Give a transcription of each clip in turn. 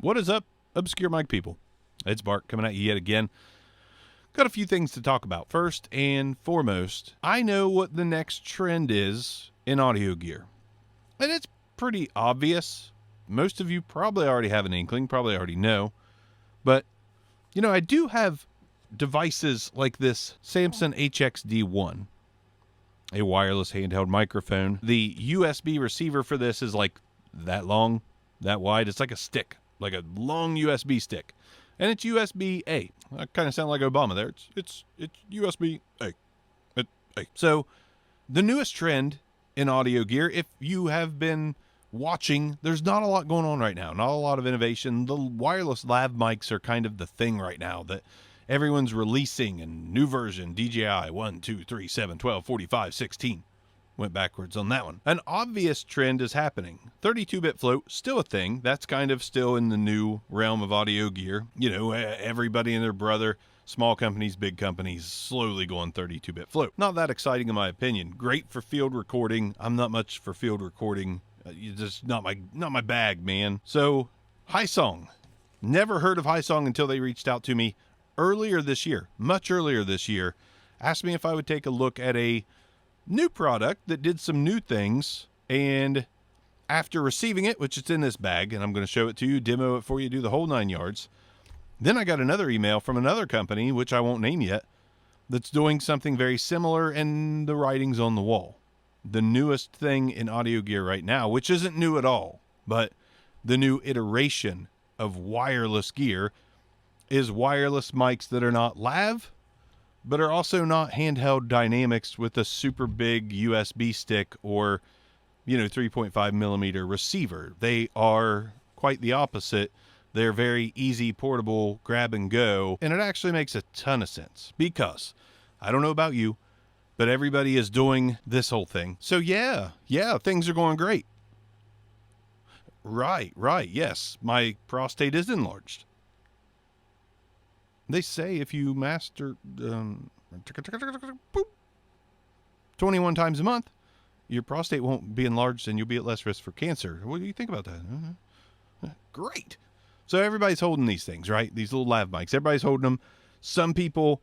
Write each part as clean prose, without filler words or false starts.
What is up, obscure mic people? It's Bart coming at you yet again. Got a few things to talk about. First and foremost, I know what the next trend is in audio gear. And it's pretty obvious. Most of you probably already have an inkling, probably already know. But, you know, I do have devices like this Samson HXD1, a wireless handheld microphone. The USB receiver for this is like that long, that wide. It's like a stick, like a long USB stick. And it's USB-A. I kind of sound like Obama there. It's USB-A. So the newest trend in audio gear, if you have been watching, there's not a lot going on right now. Not a lot of innovation. The wireless lav mics are kind of the thing right now that everyone's releasing, and new version, DJI 1, 2, 3, 7, 12, 45, 16. Went backwards on that one. An obvious trend is happening. 32-bit float, still a thing. That's kind of still in the new realm of audio gear. You know, everybody and their brother, small companies, big companies, slowly going 32-bit float. Not that exciting in my opinion. Great for field recording. I'm not much for field recording. Just not my bag, man. So, Hisong. Never heard of Hisong until they reached out to me earlier this year, much earlier this year. Asked me if I would take a look at a new product that did some new things, and after receiving it, which is in this bag, and I'm going to show it to you, demo it for you, do the whole 9 yards. Then I got another email from another company, which I won't name yet, that's doing something very similar, and the writing's on the wall. The newest thing in audio gear right now, which isn't new at all, but the new iteration of wireless gear is wireless mics that are not lav, but are also not handheld dynamics with a super big USB stick or, 3.5 millimeter receiver. They are quite the opposite. They're very easy, portable, grab and go. And it actually makes a ton of sense because I don't know about you, but everybody is doing this whole thing. So yeah, things are going great. Right. Yes, my prostate is enlarged. They say if you master 21 times a month, your prostate won't be enlarged and you'll be at less risk for cancer. What do you think about that? Great. So everybody's holding these things, right? These little lav mics. Everybody's holding them. Some people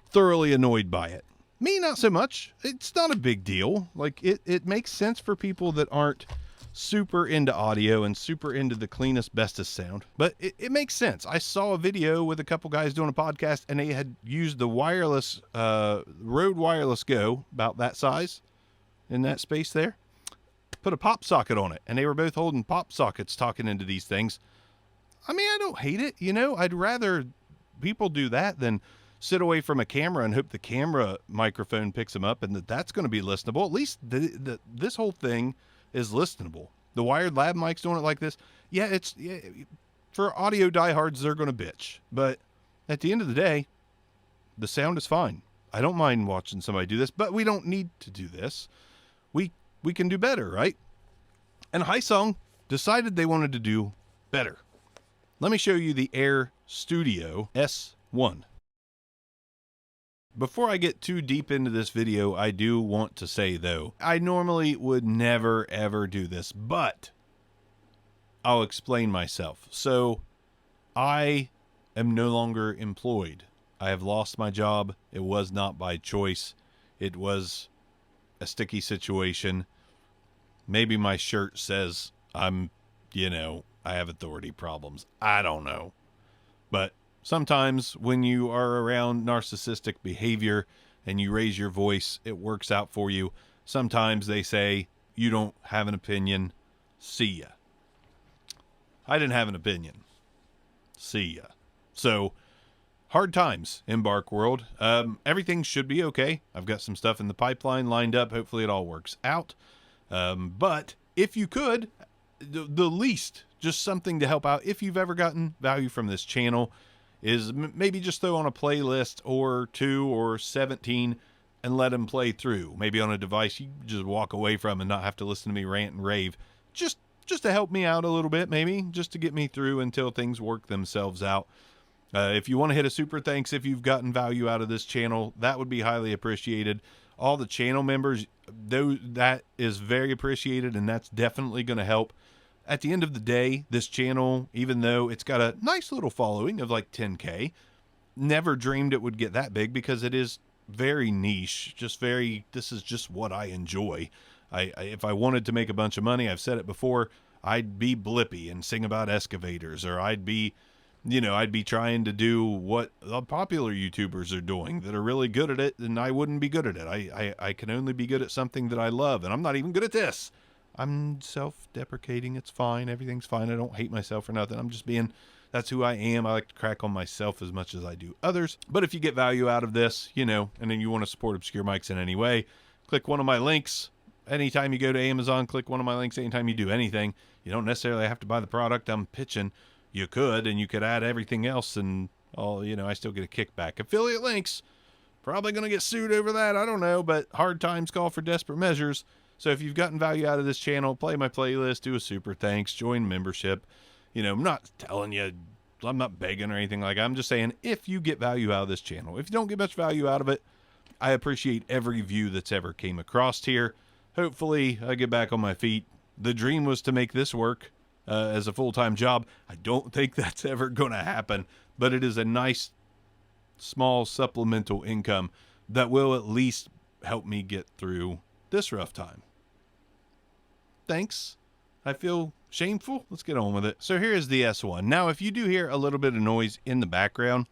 thoroughly annoyed by it. Me, not so much. It's not a big deal. Like, it makes sense for people that aren't super into audio and super into the cleanest, bestest sound. But it makes sense. I saw a video with a couple guys doing a podcast, and they had used the wireless, Rode Wireless Go, about that size, in that space there, put a pop socket on it, and they were both holding pop sockets talking into these things. I mean, I don't hate it, I'd rather people do that than sit away from a camera and hope the camera microphone picks them up and that's going to be listenable. At least this whole thing is listenable. The wired lab mics doing it like this. Yeah, for audio diehards, they're going to bitch. But at the end of the day, the sound is fine. I don't mind watching somebody do this, but we don't need to do this. We can do better, right? And Hisong decided they wanted to do better. Let me show you the AirStudio S1. Before I get too deep into this video, I do want to say, though, I normally would never, ever do this, but I'll explain myself. So, I am no longer employed. I have lost my job. It was not by choice. It was a sticky situation. Maybe my shirt says I'm, I have authority problems. I don't know. But sometimes when you are around narcissistic behavior and you raise your voice, it works out for you. Sometimes they say, you don't have an opinion. See ya. I didn't have an opinion. See ya. So, hard times in Bark World. Everything should be okay. I've got some stuff in the pipeline lined up. Hopefully it all works out. But if you could, the least, just something to help out. If you've ever gotten value from this channel, is maybe just throw on a playlist or 2 or 17 and let them play through. Maybe on a device you just walk away from and not have to listen to me rant and rave. Just to help me out a little bit, maybe, just to get me through until things work themselves out. If you want to hit a super thanks if you've gotten value out of this channel, that would be highly appreciated. All the channel members, that is very appreciated, and that's definitely going to help At the end of the day, this channel, even though it's got a nice little following of like 10K, never dreamed it would get that big because it is very niche, this is just what I enjoy. If I wanted to make a bunch of money, I've said it before, I'd be Blippy and sing about excavators, or I'd be trying to do what the popular YouTubers are doing that are really good at it, and I wouldn't be good at it. I can only be good at something that I love, and I'm not even good at this. I'm self-deprecating. It's fine. Everything's fine. I don't hate myself or nothing. I'm just being, that's who I am. I like to crack on myself as much as I do others. But if you get value out of this, and then you want to support Obscure Mics in any way, click one of my links. Anytime you go to Amazon, click one of my links. Anytime you do anything, you don't necessarily have to buy the product I'm pitching. You could, and you could add everything else, and I still get a kickback. Affiliate links, probably going to get sued over that. I don't know, but hard times call for desperate measures. So if you've gotten value out of this channel, play my playlist, do a super thanks, join membership. I'm not telling you, I'm not begging or anything like that. I'm just saying, if you get value out of this channel, if you don't get much value out of it, I appreciate every view that's ever came across here. Hopefully I get back on my feet. The dream was to make this work as a full-time job. I don't think that's ever going to happen, but it is a nice, small supplemental income that will at least help me get through this rough time. Thanks. I feel shameful. Let's get on with it. So here is the S1. Now, if you do hear a little bit of noise in the background,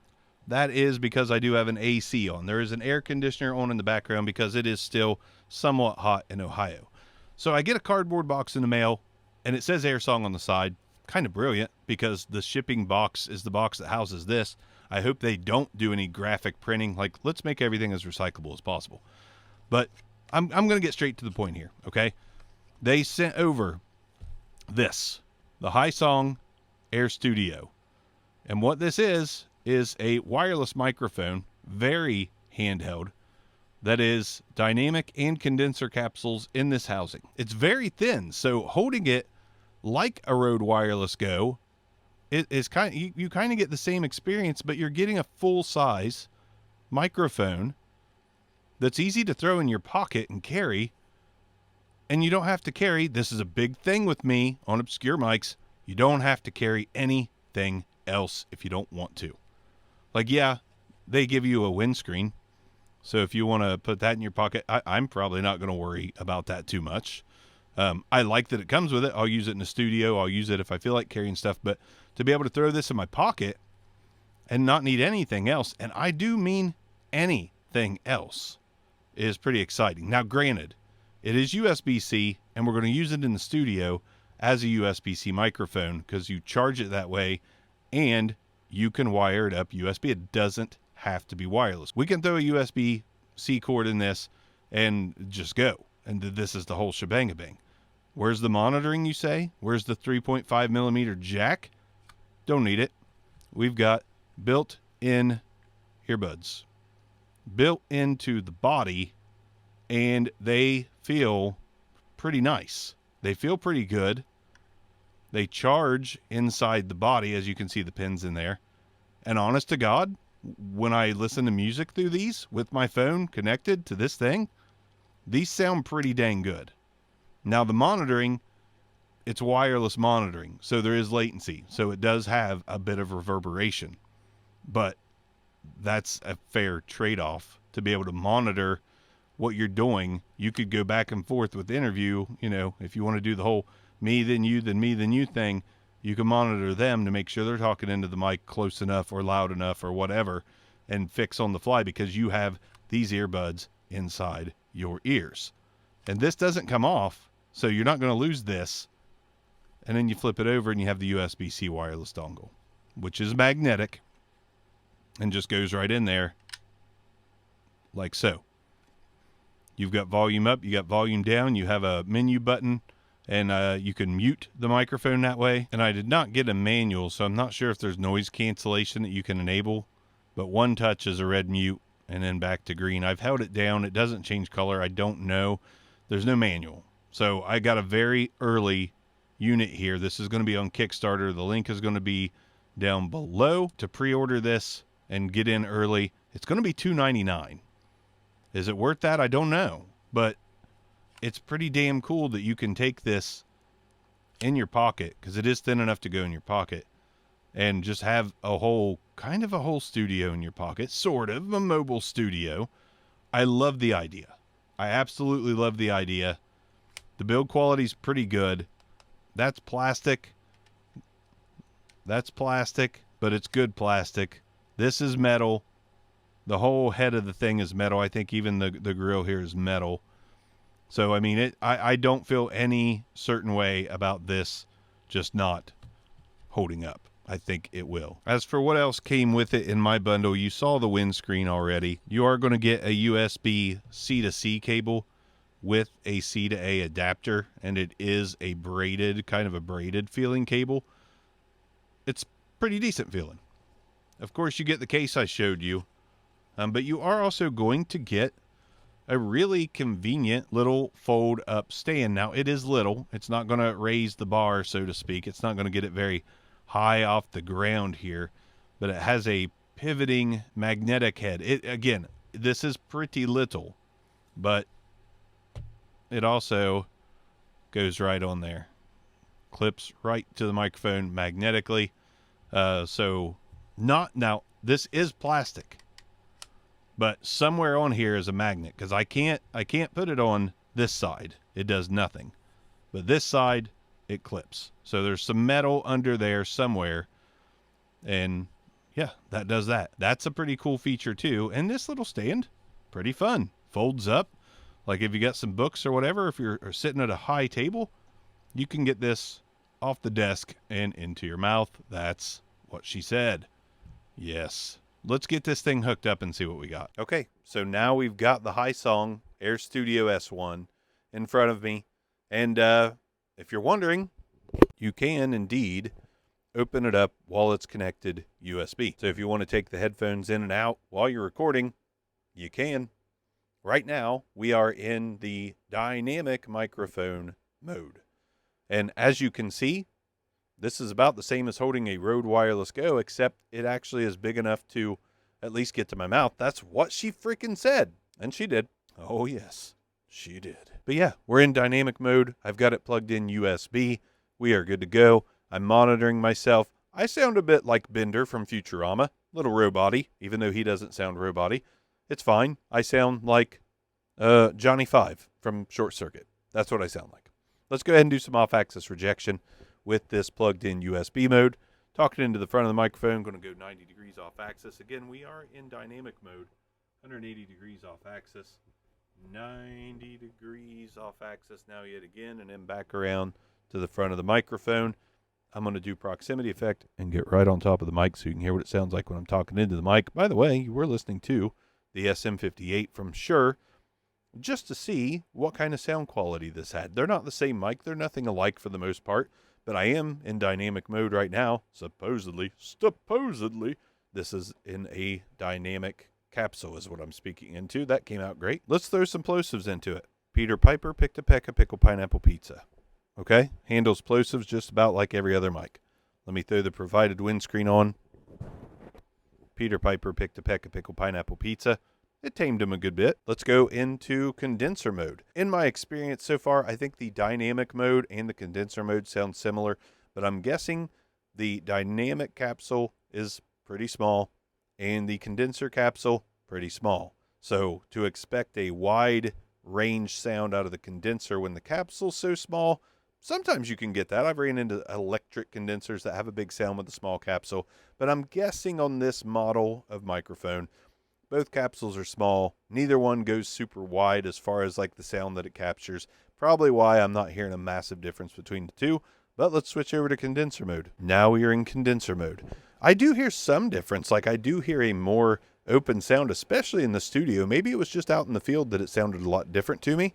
that is because I do have an AC on. There is an air conditioner on in the background because it is still somewhat hot in Ohio. So I get a cardboard box in the mail, and it says AirSong on the side. Kind of brilliant, because the shipping box is the box that houses this. I hope they don't do any graphic printing. Like, let's make everything as recyclable as possible. But I'm going to get straight to the point here, okay? They sent over this, the Hisong Air Studio. And what this is a wireless microphone, very handheld, that is dynamic and condenser capsules in this housing. It's very thin, so holding it like a Rode Wireless Go, it is you kind of get the same experience, but you're getting a full-size microphone that's easy to throw in your pocket and carry. And you don't have to carry, this is a big thing with me on Obscure Mics, you don't have to carry anything else if you don't want to. Like, yeah, they give you a windscreen. So if you want to put that in your pocket, I'm probably not going to worry about that too much. I like that it comes with it. I'll use it in the studio. I'll use it if I feel like carrying stuff. But to be able to throw this in my pocket and not need anything else, and I do mean anything else, is pretty exciting. Now, granted, it is USB-C, and we're going to use it in the studio as a USB-C microphone because you charge it that way, and you can wire it up USB. It doesn't have to be wireless. We can throw a USB-C cord in this and just go. And this is the whole shebang-a-bang. Where's the monitoring, you say? Where's the 3.5 millimeter jack? Don't need it. We've got built-in earbuds built into the body, and they feel pretty nice. They feel pretty good. They charge inside the body, as you can see the pins in there. And honest to God, when I listen to music through these with my phone connected to this thing, these sound pretty dang good. Now the monitoring, it's wireless monitoring, so there is latency. So it does have a bit of reverberation, but that's a fair trade-off to be able to monitor what you're doing. You could go back and forth with the interview, if you want to do the whole me, then you, then me, then you thing, you can monitor them to make sure they're talking into the mic close enough or loud enough or whatever, and fix on the fly because you have these earbuds inside your ears. And this doesn't come off, so you're not going to lose this. And then you flip it over and you have the USB-C wireless dongle, which is magnetic and just goes right in there like so. You've got volume up, you got volume down, you have a menu button, and you can mute the microphone that way. And I did not get a manual, so I'm not sure if there's noise cancellation that you can enable, but one touch is a red mute and then back to green. I've held it down. It doesn't change color. I don't know. There's no manual. So I got a very early unit here. This is going to be on Kickstarter. The link is going to be down below to pre-order this and get in early. It's going to be $299. Is it worth that? I don't know, but it's pretty damn cool that you can take this in your pocket, because it is thin enough to go in your pocket, and just have a whole, kind of a whole studio in your pocket, sort of a mobile studio. I love the idea. I absolutely love the idea. The build quality is pretty good. That's plastic. That's plastic, but it's good plastic. This is metal. The whole head of the thing is metal. I think even the grill here is metal. So, I mean, I don't feel any certain way about this just not holding up. I think it will. As for what else came with it in my bundle, you saw the windscreen already. You are going to get a USB C-to-C cable with a C-to-A adapter, and it is a braided, kind of a braided feeling cable. It's pretty decent feeling. Of course, you get the case I showed you, but you are also going to get a really convenient little fold-up stand. Now, it is little. It's not going to raise the bar, so to speak. It's not going to get it very high off the ground here, but it has a pivoting magnetic head. Again, this is pretty little, but it also goes right on there. Clips right to the microphone magnetically. So not now, this is plastic, but somewhere on here is a magnet, because I can't put it on this side. It does nothing. But this side, it clips. So there's some metal under there somewhere. And yeah, that does that. That's a pretty cool feature too. And this little stand, pretty fun. Folds up. Like if you got some books or whatever, if you're sitting at a high table, you can get this off the desk and into your mouth. That's what she said. Yes. Let's get this thing hooked up and see what we got. Okay, so now we've got the Hisong AirStudio S1 in front of me. And if you're wondering, you can indeed open it up while it's connected USB. So if you want to take the headphones in and out while you're recording, you can. Right now, we are in the dynamic microphone mode. And as you can see, this is about the same as holding a Rode Wireless Go, except it actually is big enough to at least get to my mouth. That's what she freaking said. And she did. Oh, yes, she did. But yeah, we're in dynamic mode. I've got it plugged in USB. We are good to go. I'm monitoring myself. I sound a bit like Bender from Futurama. Little robot-y, even though he doesn't sound robot-y. It's fine. I sound like Johnny Five from Short Circuit. That's what I sound like. Let's go ahead and do some off-axis rejection with this plugged-in USB mode. Talking into the front of the microphone, going to go 90 degrees off-axis. Again, we are in dynamic mode. 180 degrees off-axis. 90 degrees off-axis now yet again, and then back around to the front of the microphone. I'm going to do proximity effect and get right on top of the mic so you can hear what it sounds like when I'm talking into the mic. By the way, you were listening to the SM58 from Shure, just to see what kind of sound quality this had. They're not the same mic. They're nothing alike for the most part, but I am in dynamic mode right now. Supposedly, this is in a dynamic capsule is what I'm speaking into. That came out great. Let's throw some plosives into it. Peter Piper picked a peck of pickle pineapple pizza. Okay, handles plosives just about like every other mic. Let me throw the provided windscreen on. Peter Piper picked a peck of pickle pineapple pizza. It tamed him a good bit. Let's go into condenser mode. In my experience so far, I think the dynamic mode and the condenser mode sound similar, but I'm guessing the dynamic capsule is pretty small and the condenser capsule pretty small. So to expect a wide range sound out of the condenser when the capsule's so small, sometimes you can get that. I've ran into electric condensers that have a big sound with a small capsule, but I'm guessing on this model of microphone, both capsules are small. Neither one goes super wide as far as like the sound that it captures. Probably why I'm not hearing a massive difference between the two, but let's switch over to condenser mode. Now we are in condenser mode. I do hear some difference. Like I do hear a more open sound, especially in the studio. Maybe it was just out in the field that it sounded a lot different to me.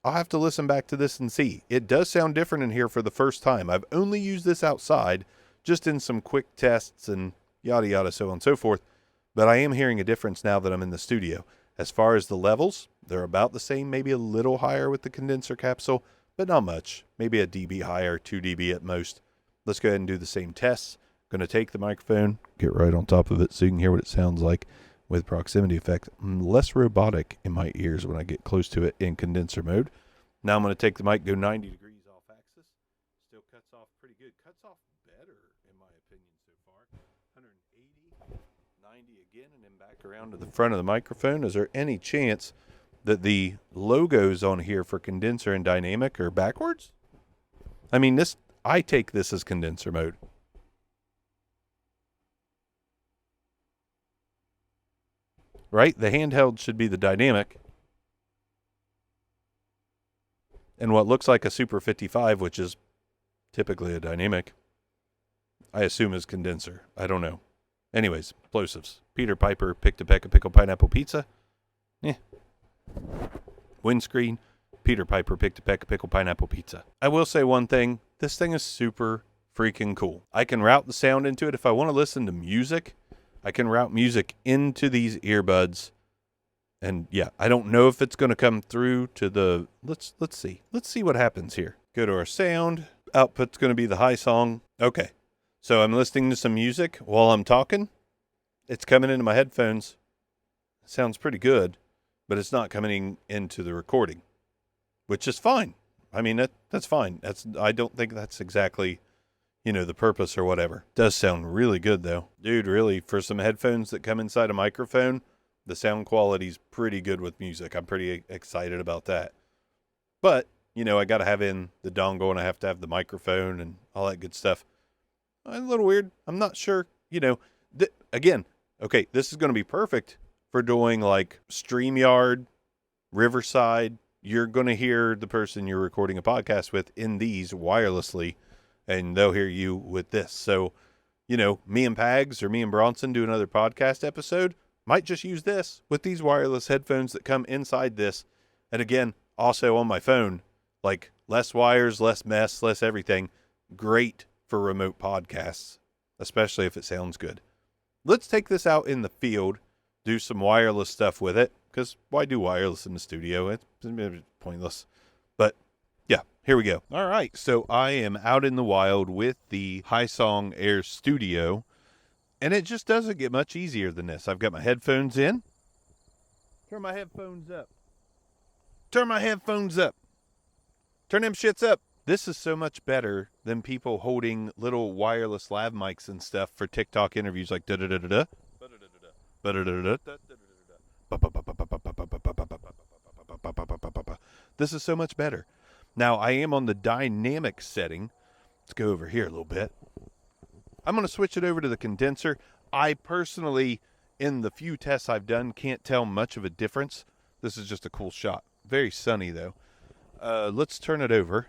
I'll have to listen back to this and see. It does sound different in here for the first time. I've only used this outside, just in some quick tests and yada yada, so on and so forth. But I am hearing a difference now that I'm in the studio. As far as the levels, they're about the same, maybe a little higher with the condenser capsule, but not much. Maybe a dB higher, 2 dB at most. Let's go ahead and do the same tests. Going to take the microphone, get right on top of it so you can hear what it sounds like with proximity effect. Less robotic in my ears when I get close to it in condenser mode. Now I'm going to take the mic, go 90 degrees off axis. Still 90 again and then back around to the front of the microphone. Is there any chance that the logos on here for condenser and dynamic are backwards? I mean, I take this as condenser mode. Right? The handheld should be the dynamic. And what looks like a Super 55, which is typically a dynamic, I assume is condenser. I don't know. Anyways, plosives. Peter Piper picked a peck of pickle pineapple pizza. Windscreen. Peter Piper picked a peck of pickle pineapple pizza. I will say one thing. This thing is super freaking cool. I can route the sound into it. If I want to listen to music, I can route music into these earbuds. And yeah, I don't know if it's going to come through to the, let's see. Let's see what happens here. Go to our sound. Output's going to be the Hisong. Okay. So I'm listening to some music while I'm talking. It's coming into my headphones. It sounds pretty good, but it's not coming into the recording, which is fine. I mean, that's fine. I don't think that's exactly, the purpose or whatever. It does sound really good though. Dude, really, for some headphones that come inside a microphone, the sound quality's pretty good with music. I'm pretty excited about that. But, I got to have in the dongle and I have to have the microphone and all that good stuff. A little weird. I'm not sure, again, okay, this is going to be perfect for doing like StreamYard, Riverside. You're going to hear the person you're recording a podcast with in these wirelessly, and they'll hear you with this. So, me and Pags or me and Bronson do another podcast episode. Might just use this with these wireless headphones that come inside this. And again, also on my phone, like less wires, less mess, less everything. Great for remote podcasts, especially if it sounds good. Let's take this out in the field, do some wireless stuff with it, because why do wireless in the studio? It's pointless. But yeah, here we go. All right, so I am out in the wild with the Highong Air Studio, and it just doesn't get much easier than this. I've got my headphones in. Turn my headphones up. Turn my headphones up. Turn them shits up. This is so much better than people holding little wireless lav mics and stuff for TikTok interviews like da-da-da-da-da. This is so much better. Now, I am on the dynamic setting. Let's go over here a little bit. I'm going to switch it over to the condenser. I personally, in the few tests I've done, can't tell much of a difference. This is just a cool shot. Very sunny, though. Let's turn it over.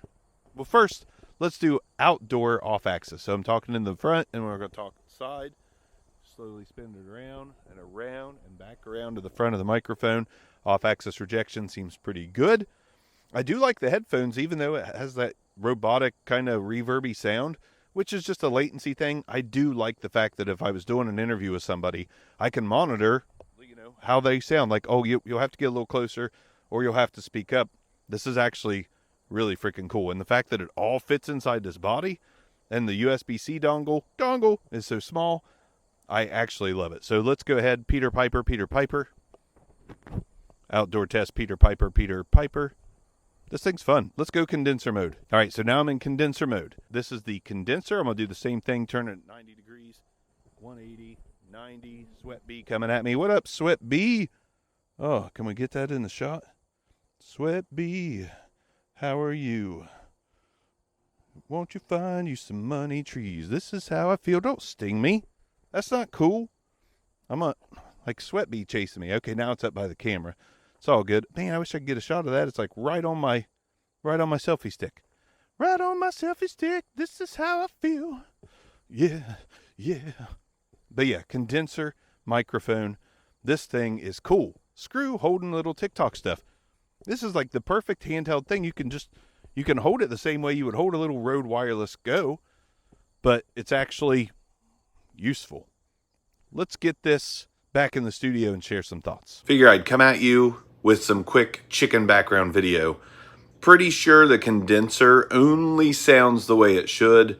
Well, first, let's do outdoor off-axis. So I'm talking in the front, and we're going to talk side. Slowly spin it around and back around to the front of the microphone. Off-axis rejection seems pretty good. I do like the headphones, even though it has that robotic kind of reverby sound, which is just a latency thing. I do like the fact that if I was doing an interview with somebody, I can monitor, how they sound. Like, oh, you'll have to get a little closer, or you'll have to speak up. This is actually really freaking cool. And the fact that it all fits inside this body, and the USB-C dongle is so small, I actually love it. So let's go ahead. Peter Piper. Outdoor test, Peter Piper. This thing's fun. Let's go condenser mode. All right, so now I'm in condenser mode. This is the condenser. I'm going to do the same thing, turn it 90 degrees, 180, 90. Sweat Bee coming at me. What up, Sweat Bee? Oh, can we get that in the shot? Sweat Bee, how are you? Won't you find you some money trees? This is how I feel. Don't sting me. That's not cool. I'm like Sweat Bee chasing me. Okay, now it's up by the camera. It's all good. Man, I wish I could get a shot of that. It's like right on my selfie stick. Right on my selfie stick. This is how I feel. Yeah. But yeah, condenser, microphone. This thing is cool. Screw holding little TikTok stuff. This is like the perfect handheld thing. You can hold it the same way you would hold a little Rode Wireless Go, but it's actually useful. Let's get this back in the studio and share some thoughts. Figure I'd come at you with some quick chicken background video. Pretty sure the condenser only sounds the way it should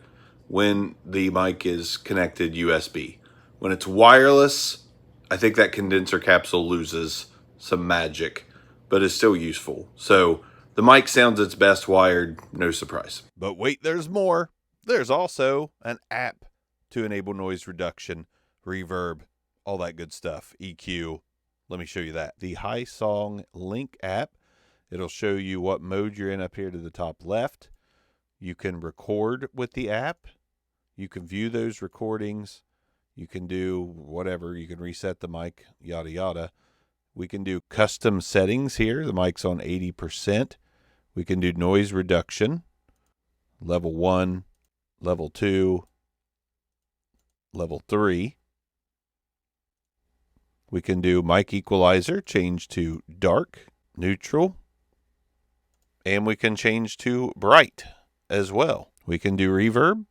when the mic is connected USB. When it's wireless, I think that condenser capsule loses some magic, but is still useful. So the mic sounds its best wired, no surprise. But wait, there's more. There's also an app to enable noise reduction, reverb, all that good stuff. EQ. Let me show you that. The Hisong Link app. It'll show you what mode you're in up here to the top left. You can record with the app. You can view those recordings. You can do whatever. You can reset the mic, yada, yada. We can do custom settings here. The mic's on 80%. We can do noise reduction, level 1, level 2, level 3. We can do mic equalizer, change to dark, neutral, and we can change to bright as well. We can do reverb,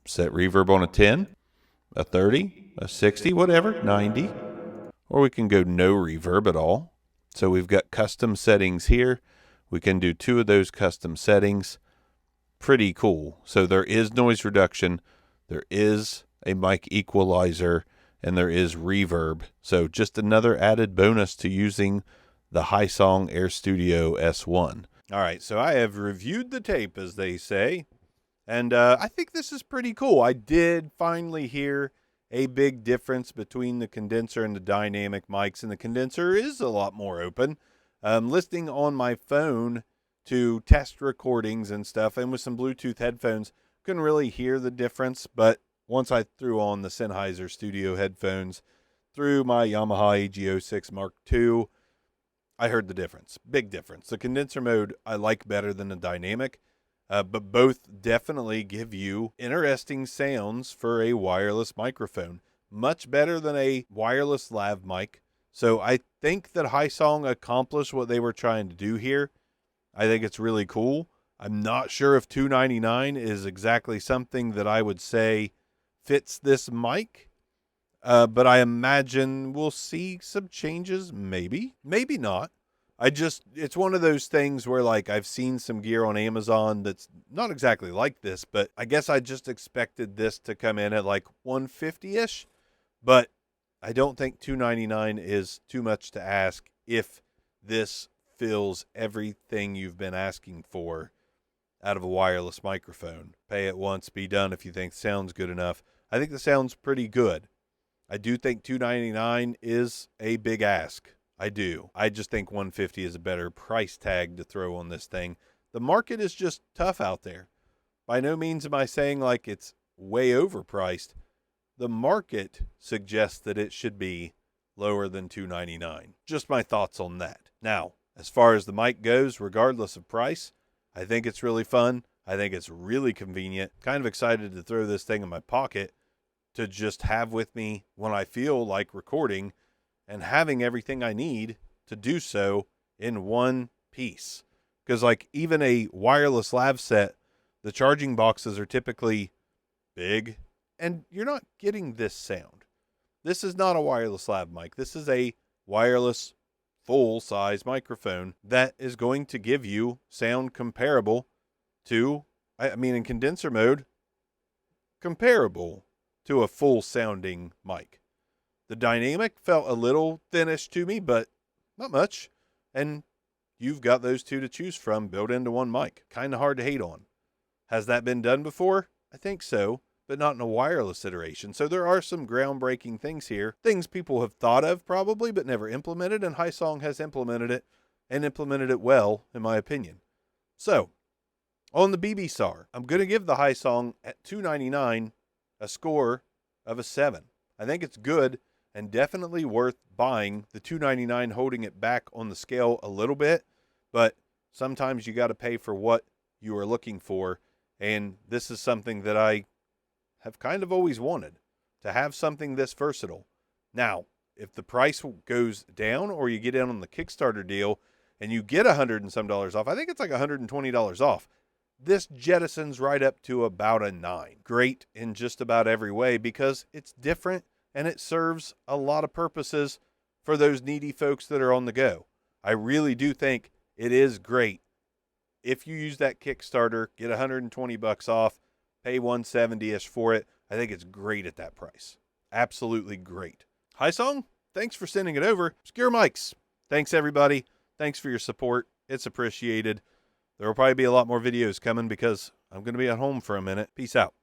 set reverb on a 10, a 30, a 60, whatever, 90, or we can go no reverb at all. So we've got custom settings here. We can do 2 of those custom settings. Pretty cool. So there is noise reduction, there is a mic equalizer, and there is reverb. So just another added bonus to using the Hisong Air Studio S1. All right, so I have reviewed the tape, as they say, and I think this is pretty cool. I did finally hear a big difference between the condenser and the dynamic mics, and the condenser is a lot more open. Listening on my phone to test recordings and stuff, and with some Bluetooth headphones, couldn't really hear the difference, but once I threw on the Sennheiser Studio headphones through my Yamaha AG06 Mark II, I heard the difference. Big difference. The condenser mode I like better than the dynamic, but both definitely give you interesting sounds for a wireless microphone. Much better than a wireless lav mic. So I think that Hisong accomplished what they were trying to do here. I think it's really cool. I'm not sure if $299 is exactly something that I would say fits this mic, but I imagine we'll see some changes. Maybe not. It's one of those things where, like, I've seen some gear on Amazon that's not exactly like this, but I guess I just expected this to come in at like $150-ish, but I don't think $299 is too much to ask if this fills everything you've been asking for out of a wireless microphone. Pay it once, be done if you think the sound's good enough. I think the sound's pretty good. I do think $299 is a big ask. I do. I just think $150 is a better price tag to throw on this thing. The market is just tough out there. By no means am I saying like it's way overpriced. The market suggests that it should be lower than $299. Just my thoughts on that. Now, as far as the mic goes, regardless of price, I think it's really fun. I think it's really convenient. Kind of excited to throw this thing in my pocket to just have with me when I feel like recording, and having everything I need to do so in one piece. Because like even a wireless lav set, the charging boxes are typically big, and you're not getting this sound. This is not a wireless lav mic. This is a wireless full-size microphone that is going to give you sound comparable to, in condenser mode, comparable to a full-sounding mic. The dynamic felt a little thinnish to me, but not much. And you've got those two to choose from built into one mic. Kind of hard to hate on. Has that been done before? I think so, but not in a wireless iteration. So there are some groundbreaking things here. Things people have thought of probably, but never implemented. And Hisong has implemented it, and implemented it well, in my opinion. So, on the BBSAR, I'm going to give the Hisong at $299 a score of a 7. I think it's good and definitely worth buying. The $299 holding it back on the scale a little bit, but sometimes you got to pay for what you are looking for, and this is something that I have kind of always wanted, to have something this versatile. Now, if the price goes down or you get in on the Kickstarter deal and you get $100 and some off, I think it's like $120 off. This jettisons right up to about a 9. Great in just about every way because it's different and it serves a lot of purposes for those needy folks that are on the go. I really do think it is great. If you use that Kickstarter, get $120 off, pay $170-ish for it. I think it's great at that price. Absolutely great. Hisong, thanks for sending it over. Obscure Mics. Thanks, everybody. Thanks for your support. It's appreciated. There will probably be a lot more videos coming because I'm going to be at home for a minute. Peace out.